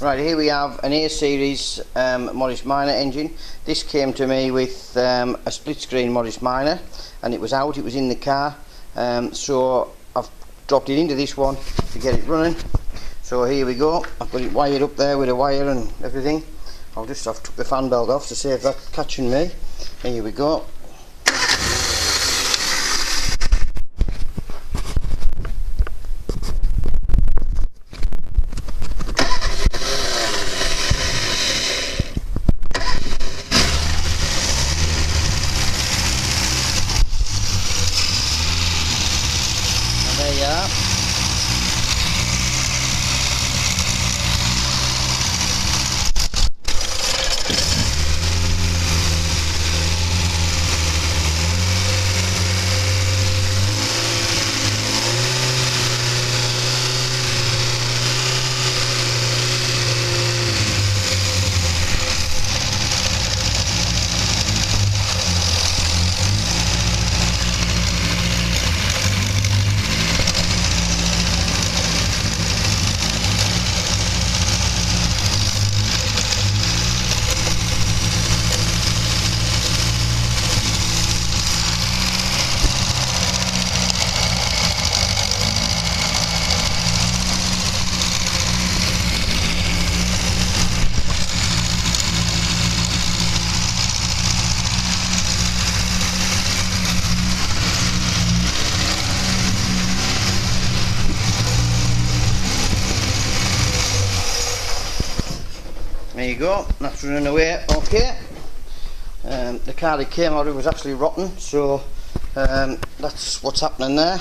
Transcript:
Right, here we have an A Series Morris Minor engine. This came to me with a split screen Morris Minor, and it was out, it was in the car, so I've dropped it into this one to get it running. So here we go, I've got it wired up there with a wire and everything. I've took the fan belt off to save that catching me. And here we go. There you are. There you go, that's running away okay. The car that came out of it was actually rotten, so that's what's happening there.